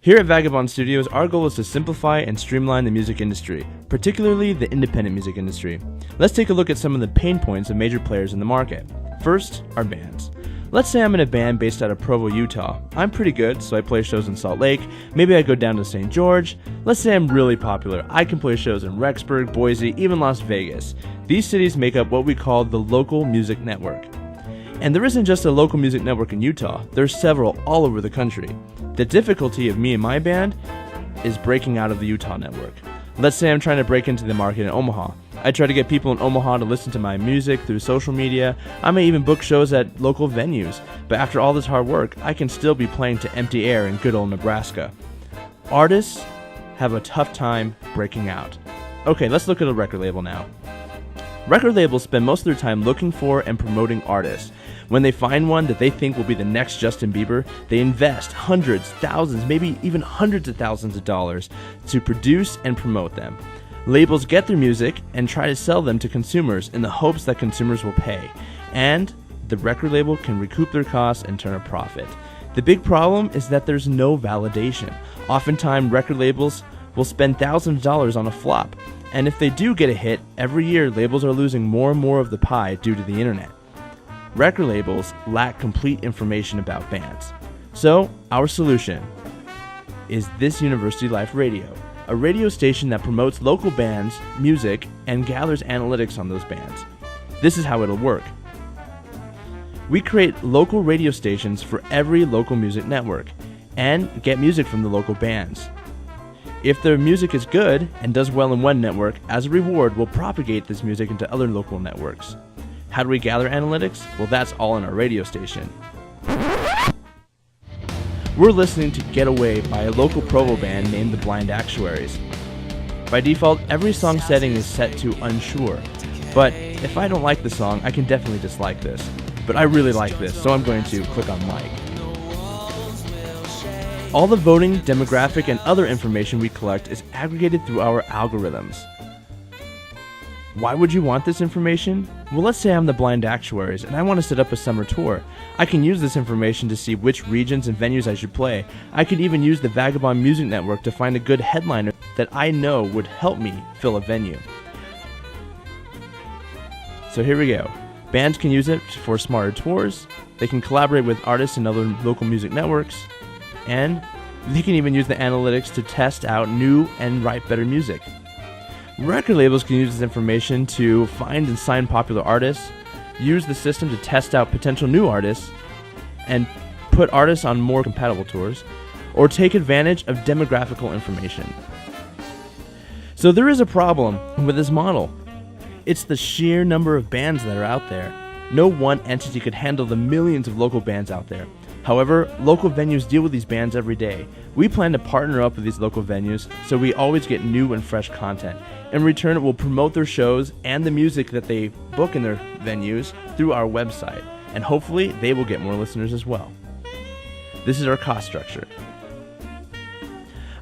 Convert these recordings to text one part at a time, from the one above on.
Here at Vagabond Studios, our goal is to simplify and streamline the music industry, particularly the independent music industry. Let's take a look at some of the pain points of major players in the market. First, our bands. Let's say I'm in a band based out of Provo, Utah. I'm pretty good, so I play shows in Salt Lake. Maybe I go down to St. George. Let's say I'm really popular. I can play shows in Rexburg, Boise, even Las Vegas. These cities make up what we call the local music network. And there isn't just a local music network in Utah, there's several all over the country. The difficulty of me and my band is breaking out of the Utah network. Let's say I'm trying to break into the market in Omaha. I try to get people in Omaha to listen to my music through social media. I may even book shows at local venues. But after all this hard work, I can still be playing to empty air in good old Nebraska. Artists have a tough time breaking out. Okay, let's look at a record label now. Record labels spend most of their time looking for and promoting artists. When they find one that they think will be the next Justin Bieber, they invest hundreds, thousands, maybe even hundreds of thousands of dollars to produce and promote them. Labels get their music and try to sell them to consumers in the hopes that consumers will pay, and the record label can recoup their costs and turn a profit. The big problem is that there's no validation. Oftentimes, record labels will spend thousands of dollars on a flop, and if they do get a hit, every year labels are losing more and more of the pie due to the internet. Record labels lack complete information about bands. So, our solution is This University Life Radio, a radio station that promotes local bands, music, and gathers analytics on those bands. This is how it'll work. We create local radio stations for every local music network and get music from the local bands. If their music is good and does well in one network, as a reward, we'll propagate this music into other local networks. How do we gather analytics? Well, that's all in our radio station. We're listening to Get Away by a local Provo band named the Blind Actuaries. By default, every song setting is set to unsure, but if I don't like the song, I can definitely dislike this. But I really like this, so I'm going to click on like. All the voting, demographic, and other information we collect is aggregated through our algorithms. Why would you want this information? Well, let's say I'm the Blind Actuaries and I want to set up a summer tour. I can use this information to see which regions and venues I should play. I could even use the Vagabond Music Network to find a good headliner that I know would help me fill a venue. So here we go. Bands can use it for smarter tours, they can collaborate with artists and other local music networks, and they can even use the analytics to test out new and write better music. Record labels can use this information to find and sign popular artists, use the system to test out potential new artists, and put artists on more compatible tours, or take advantage of demographical information. So there is a problem with this model. It's the sheer number of bands that are out there. No one entity could handle the millions of local bands out there. However, local venues deal with these bands every day. We plan to partner up with these local venues so we always get new and fresh content. In return, it will promote their shows and the music that they book in their venues through our website, and hopefully they will get more listeners as well. This is our cost structure.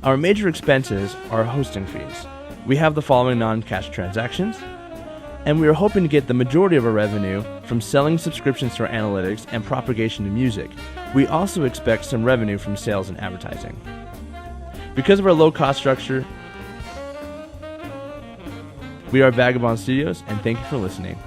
Our major expenses are hosting fees. We have the following non-cash transactions, and we are hoping to get the majority of our revenue from selling subscriptions to our analytics and propagation of music. We also expect some revenue from sales and advertising. Because of our low cost structure, we are Vagabond Studios, and thank you for listening.